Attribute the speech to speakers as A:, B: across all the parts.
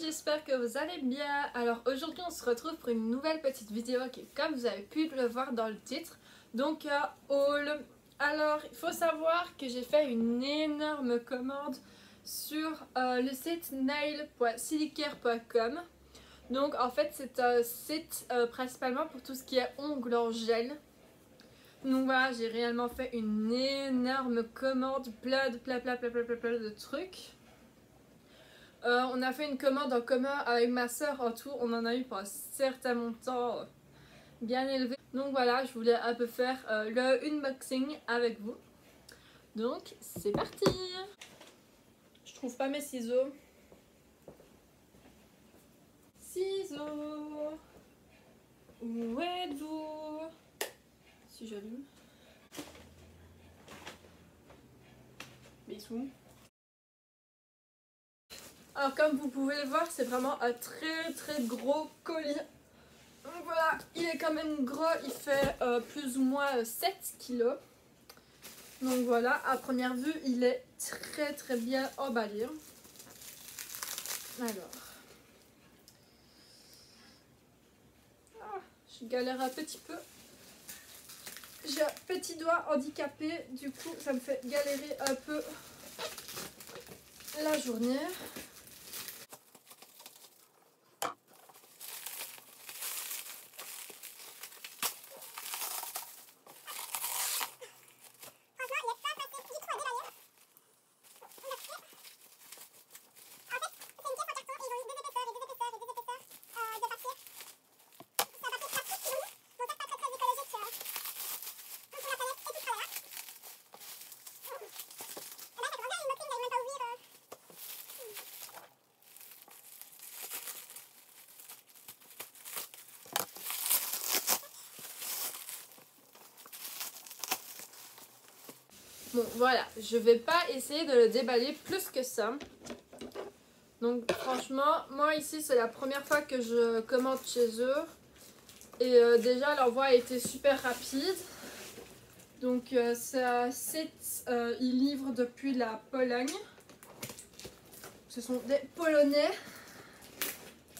A: j'espère que vous allez bien. Alors aujourd'hui on se retrouve pour une nouvelle petite vidéo qui est, comme vous avez pu le voir dans le titre, donc haul. Alors il faut savoir que j'ai fait une énorme commande sur le site nail.silicare.com. Donc en fait c'est un site principalement pour tout ce qui est ongles en gel. Donc voilà, j'ai réellement fait une énorme commande, plein de trucs. On a fait une commande en commun avec ma soeur. En tout, on en a eu pour un certain montant bien élevé. Donc voilà, je voulais un peu faire le unboxing avec vous. Donc c'est parti. Je trouve pas mes ciseaux. Ciseaux, où êtes-vous? Si j'allume. Bisous. Alors comme vous pouvez le voir, c'est vraiment un très gros colis. Donc voilà, il est quand même gros, il fait plus ou moins 7 kilos. Donc voilà, à première vue, il est très bien emballé. Alors, je galère un petit peu. J'ai un petit doigt handicapé, du coup ça me fait galérer un peu la journée. Bon voilà, je vais pas essayer de le déballer plus que ça. Donc franchement, moi ici c'est la première fois que je commande chez eux. Et déjà l'envoi a été super rapide. Donc c'est un site, ils livrent depuis la Pologne. Ce sont des Polonais.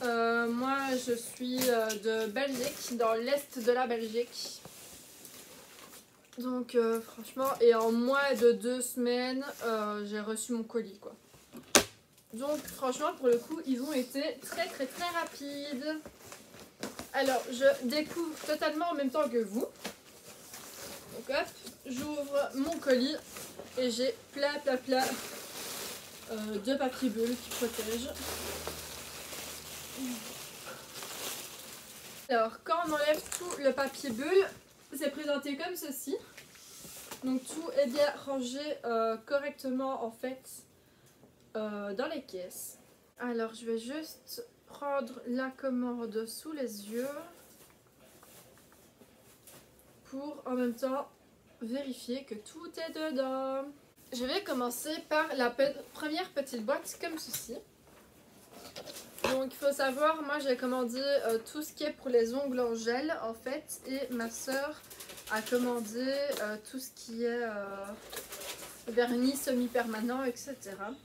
A: Moi je suis de Belgique, dans l'est de la Belgique. Donc franchement, et en moins de 2 semaines, j'ai reçu mon colis quoi. Donc franchement pour le coup, ils ont été très rapides. Alors je découvre totalement en même temps que vous. Donc hop, j'ouvre mon colis et j'ai plein de papier bulle qui protège. Alors quand on enlève tout le papier bulle, c'est présenté comme ceci. Donc tout est bien rangé correctement en fait dans les caisses. Alors je vais juste prendre la commande sous les yeux pour en même temps vérifier que tout est dedans. Je vais commencer par la première petite boîte comme ceci. Donc il faut savoir, moi j'ai commandé tout ce qui est pour les ongles en gel en fait, et ma soeur a commandé tout ce qui est vernis semi-permanent, etc.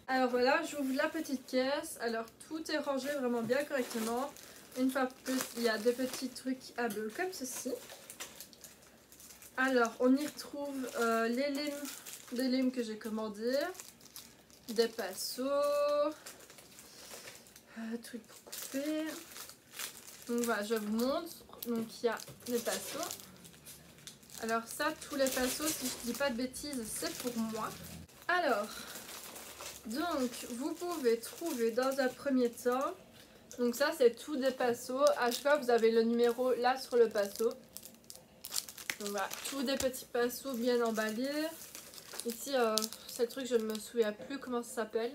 A: Alors voilà, j'ouvre la petite caisse. Alors tout est rangé vraiment bien correctement. Une fois de plus, il y a des petits trucs à bulles comme ceci. Alors on y retrouve des limes que j'ai commandés, des pinceaux, trucs pour couper. Donc voilà, je vous montre. Donc il y a les pinceaux. Alors ça, tous les pinceaux, si je dis pas de bêtises, c'est pour moi. Alors, donc vous pouvez trouver dans un premier temps, donc ça c'est tout des pinceaux. À chaque fois vous avez le numéro là sur le pinceau. Donc voilà, tous des petits pinceaux bien emballés. Ici, c'est le truc, je ne me souviens plus comment ça s'appelle.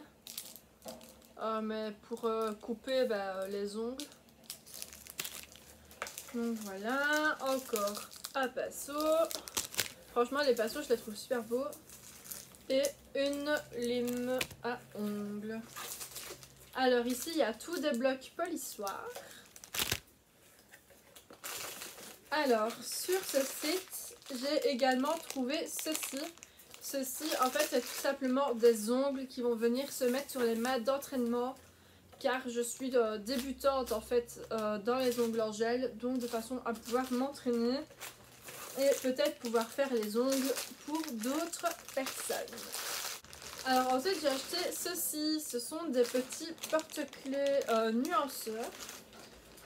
A: Mais pour couper les ongles. Donc voilà, encore un pinceau. Franchement les pinceaux je les trouve super beaux. Et une lime à ongles. Alors ici il y a tous des blocs polissoirs. Alors sur ce site j'ai également trouvé ceci. Ceci en fait c'est tout simplement des ongles qui vont venir se mettre sur les mains d'entraînement car je suis débutante en fait dans les ongles en gel, donc de façon à pouvoir m'entraîner et peut-être pouvoir faire les ongles pour d'autres personnes. Alors ensuite j'ai acheté ceci, ce sont des petits porte-clés nuanceurs.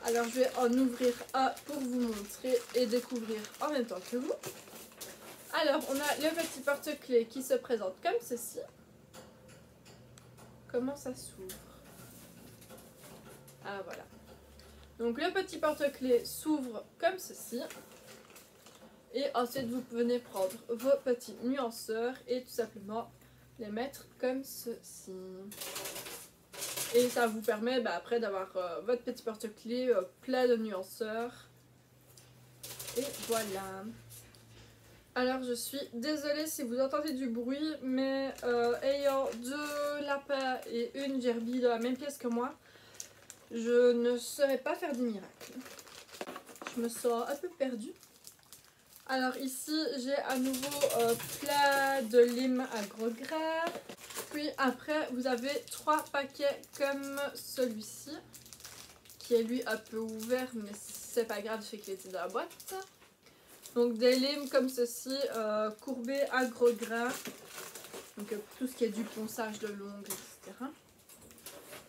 A: Alors je vais en ouvrir un pour vous montrer et découvrir en même temps que vous. Alors on a le petit porte-clés qui se présente comme ceci. Comment ça s'ouvre? Ah voilà. Donc le petit porte-clés s'ouvre comme ceci. Et ensuite vous venez prendre vos petits nuanceurs et tout simplement les mettre comme ceci. Et ça vous permet après d'avoir votre petit porte-clés plein de nuanceurs. Et voilà. Alors je suis désolée si vous entendez du bruit, mais ayant 2 lapins et une gerbille dans la même pièce que moi, je ne saurais pas faire des miracles. Je me sens un peu perdue. Alors ici j'ai à nouveau plein de limes à gros gras. Puis après vous avez 3 paquets comme celui-ci, qui est lui un peu ouvert, mais c'est pas grave, je sais qu'il était dans la boîte. Donc des limes comme ceci, courbés à gros gras, donc pour tout ce qui est du ponçage de l'ongle, etc.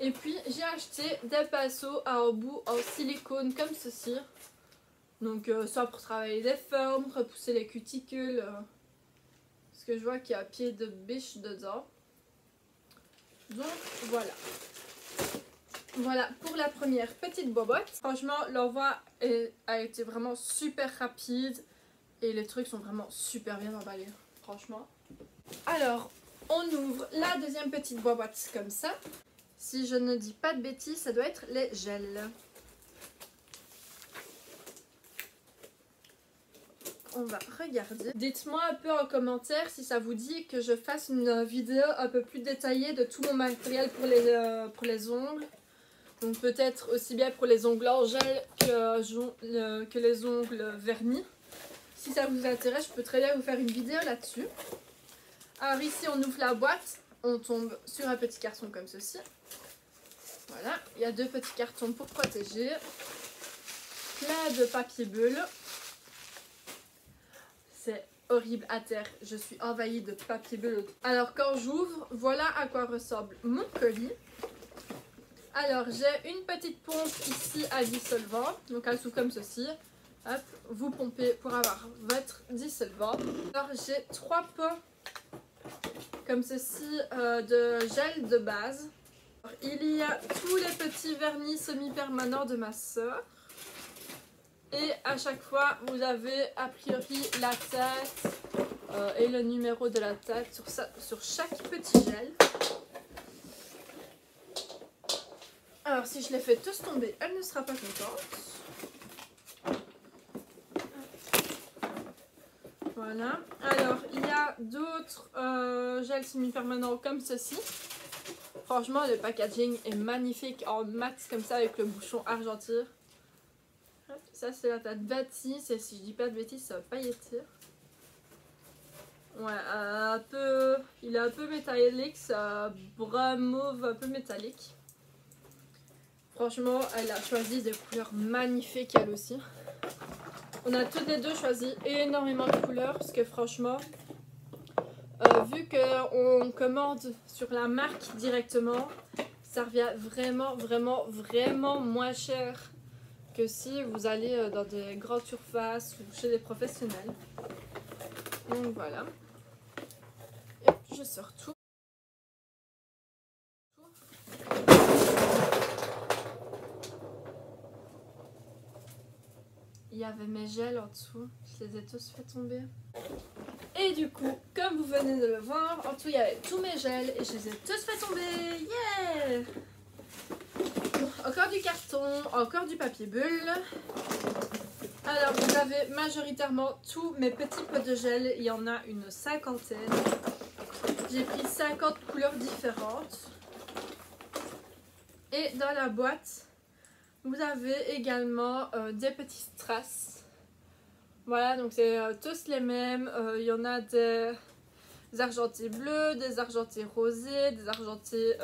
A: Et puis j'ai acheté des pinceaux à embout en silicone comme ceci. Donc soit pour travailler des formes, repousser les cuticules, parce que je vois qu'il y a un pied de biche dedans. Donc voilà. Voilà pour la première petite boîte. Franchement l'envoi a été vraiment super rapide. Et les trucs sont vraiment super bien emballés, franchement. Alors, on ouvre la deuxième petite boîte comme ça. Si je ne dis pas de bêtises, ça doit être les gels. On va regarder. Dites-moi un peu en commentaire si ça vous dit que je fasse une vidéo un peu plus détaillée de tout mon matériel pour les ongles. Donc peut-être aussi bien pour les ongles en gel que les ongles vernis. Si ça vous intéresse, je peux très bien vous faire une vidéo là-dessus. Alors ici, on ouvre la boîte, on tombe sur un petit carton comme ceci. Voilà, il y a 2 petits cartons pour protéger. Plein de papier bulle. C'est horrible à terre, je suis envahie de papier bulle. Alors quand j'ouvre, voilà à quoi ressemble mon colis. Alors j'ai une petite pompe ici à dissolvant, donc elle s'ouvre comme ceci. Hop, vous pompez pour avoir votre dissolvant. Alors j'ai 3 pots comme ceci de gel de base. Alors, il y a tous les petits vernis semi-permanents de ma soeur. Et à chaque fois vous avez a priori la tête et le numéro de la tête sur chaque petit gel. Alors si je les fais tous tomber, elle ne sera pas contente. Voilà, alors il y a d'autres gels semi-permanents comme ceci. Franchement le packaging est magnifique en mat comme ça avec le bouchon argenté. Ça c'est la tête bâtisse et si je dis pas de bêtises ça va pailleter. Ouais, il est un peu métallique, ça brun mauve un peu métallique. Franchement elle a choisi des couleurs magnifiques elle aussi. On a toutes les deux choisi énormément de couleurs parce que franchement, vu qu'on commande sur la marque directement, ça revient vraiment moins cher que si vous allez dans des grandes surfaces ou chez des professionnels. Donc voilà. Et je sors tout. Il y avait mes gels en dessous, je les ai tous fait tomber. Et du coup, comme vous venez de le voir, en dessous il y avait tous mes gels et je les ai tous fait tomber. Yeah! Encore du carton, encore du papier bulle. Alors vous avez majoritairement tous mes petits pots de gel, il y en a une 50aine. J'ai pris 50 couleurs différentes. Et dans la boîte, vous avez également des petits strass. Voilà, donc c'est tous les mêmes. Il y en a des argentés bleus, des argentés rosés, des argentés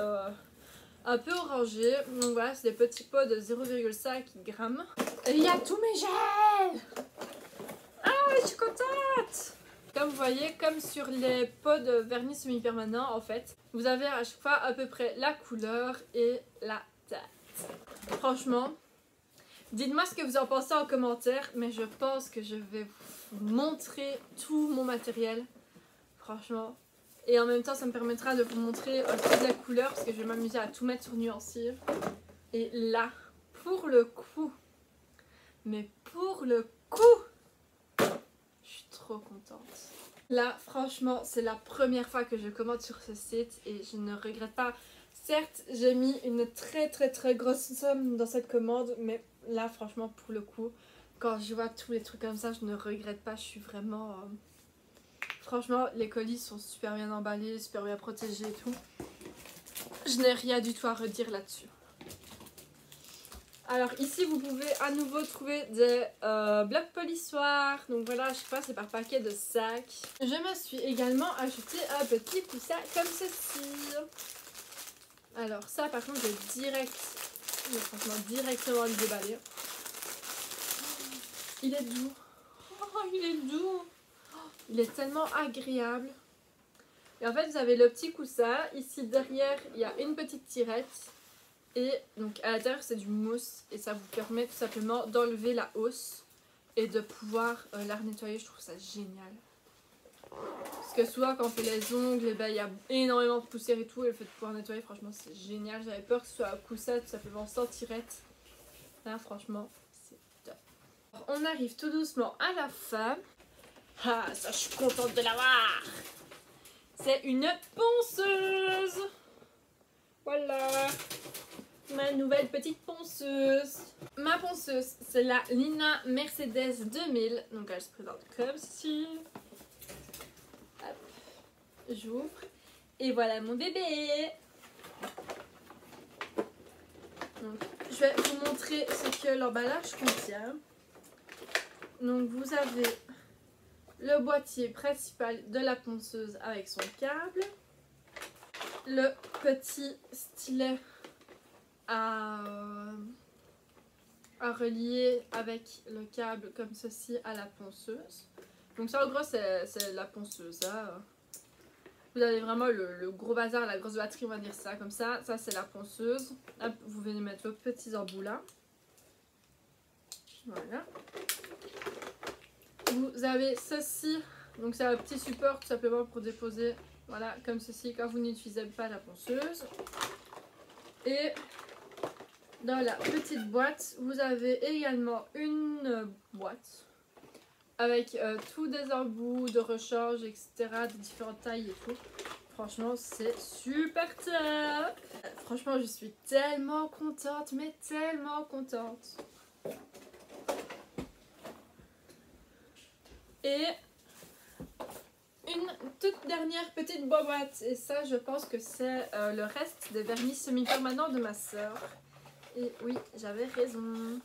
A: un peu orangé. Donc voilà, c'est des petits pots de 0,5 g. Et il y a tous mes gels. Ah, je suis contente. Comme vous voyez, comme sur les pots de vernis semi-permanent en fait, vous avez à chaque fois à peu près la couleur et la date. Franchement, dites-moi ce que vous en pensez en commentaire, mais je pense que je vais vous montrer tout mon matériel. Franchement. Et en même temps, ça me permettra de vous montrer toute la couleur parce que je vais m'amuser à tout mettre sur nuancier. Et là, pour le coup, mais pour le coup, je suis trop contente. Là, franchement, c'est la première fois que je commande sur ce site et je ne regrette pas. Certes, j'ai mis une très grosse somme dans cette commande, mais là, franchement, pour le coup, quand je vois tous les trucs comme ça, je ne regrette pas. Je suis vraiment... Franchement, les colis sont super bien emballés, super bien protégés et tout. Je n'ai rien du tout à redire là-dessus. Alors ici, vous pouvez à nouveau trouver des blocs polissoirs. Donc voilà, je sais pas, c'est par paquet de 5. Je me suis également acheté un petit coussin comme ceci. Alors ça, par contre, je vais franchement directement le déballer. Il est doux. Oh, il est doux. Il est tellement agréable. Et en fait, vous avez le petit coussin. Ici, derrière, il y a une petite tirette. Et donc, à l'intérieur, c'est du mousse. Et ça vous permet tout simplement d'enlever la housse et de pouvoir la nettoyer. Je trouve ça génial. Parce que souvent, quand on fait les ongles, eh ben, il y a énormément de poussière et tout. Et le fait de pouvoir nettoyer, franchement, c'est génial. J'avais peur que ce soit un coussin tout simplement sans tirette. Là, franchement, c'est top. Alors, on arrive tout doucement à la fin. Ah, ça, je suis contente de l'avoir. C'est une ponceuse. Voilà. Ma nouvelle petite ponceuse. Ma ponceuse, c'est la Lina Mercedes 2000. Donc, elle se présente comme ceci. Hop. J'ouvre. Et voilà mon bébé. Donc, je vais vous montrer ce que l'emballage contient. Donc, vous avez le boîtier principal de la ponceuse avec son câble, le petit stylet à relier avec le câble comme ceci à la ponceuse. Donc ça en gros c'est la ponceuse. Hein. Vous avez vraiment le gros bazar, la grosse batterie, on va dire ça comme ça. Ça c'est la ponceuse. Hop, vous venez mettre vos petits embouts là. Voilà. Vous avez ceci, donc c'est un petit support tout simplement pour déposer, voilà, comme ceci quand vous n'utilisez pas la ponceuse. Et dans la petite boîte, vous avez également une boîte avec tous des embouts de rechange, etc., de différentes tailles et tout. Franchement, c'est super top. Franchement, je suis tellement contente, mais tellement contente. Et une toute dernière petite boîte, et ça je pense que c'est le reste des vernis semi-permanents de ma soeur. Et oui, j'avais raison.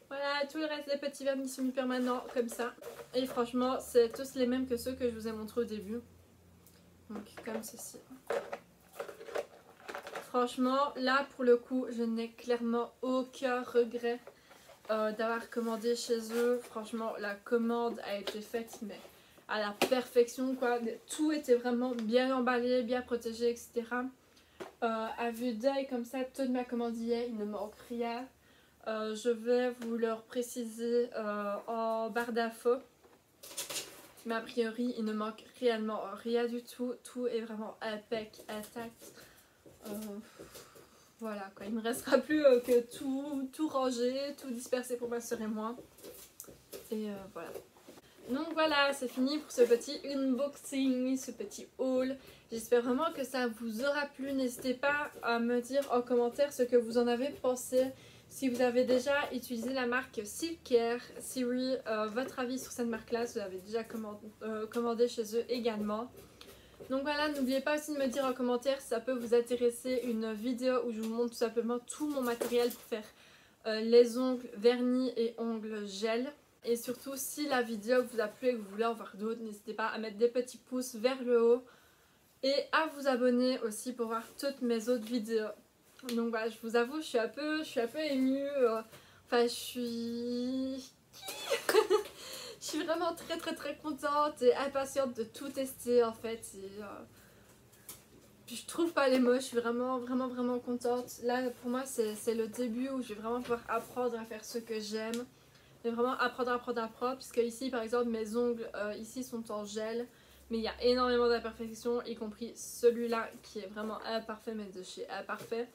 A: Voilà, tout le reste des petits vernis semi-permanents comme ça. Et franchement, c'est tous les mêmes que ceux que je vous ai montrés au début. Donc comme ceci. Franchement, là pour le coup, je n'ai clairement aucun regret d'avoir commandé chez eux. Franchement, la commande a été faite, mais à la perfection quoi. Tout était vraiment bien emballé, bien protégé, etc. À vue d'œil comme ça, toute ma commande y est, il ne manque rien. Je vais vous le préciser en barre d'infos. Mais a priori, il ne manque réellement rien du tout. Tout est vraiment impec, intact. Voilà quoi, il ne me restera plus que tout rangé, tout dispersé pour ma soeur et moi. Et voilà. Donc voilà, c'est fini pour ce petit unboxing, ce petit haul. J'espère vraiment que ça vous aura plu. N'hésitez pas à me dire en commentaire ce que vous en avez pensé. Si vous avez déjà utilisé la marque Silkair, si oui, votre avis sur cette marque-là, si vous avez déjà commandé chez eux également. Donc voilà, n'oubliez pas aussi de me dire en commentaire si ça peut vous intéresser une vidéo où je vous montre tout simplement tout mon matériel pour faire les ongles vernis et ongles gel. Et surtout, si la vidéo vous a plu et que vous voulez en voir d'autres, n'hésitez pas à mettre des petits pouces vers le haut et à vous abonner aussi pour voir toutes mes autres vidéos. Donc voilà, je vous avoue, je suis un peu émue. Enfin, je suis... Je suis vraiment très contente et impatiente de tout tester en fait. Puis je trouve pas les mots, je suis vraiment contente. Là pour moi c'est le début où je vais vraiment pouvoir apprendre à faire ce que j'aime. Je vais vraiment apprendre. Puisque ici par exemple mes ongles ici sont en gel. Mais il y a énormément d'imperfections, y compris celui-là qui est vraiment imparfait, mais de chez Imparfait.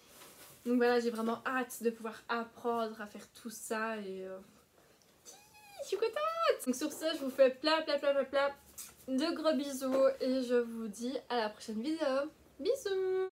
A: Donc voilà, j'ai vraiment hâte de pouvoir apprendre à faire tout ça et... je suis contente. Donc sur ce, je vous fais plein de gros bisous et je vous dis à la prochaine vidéo. Bisous.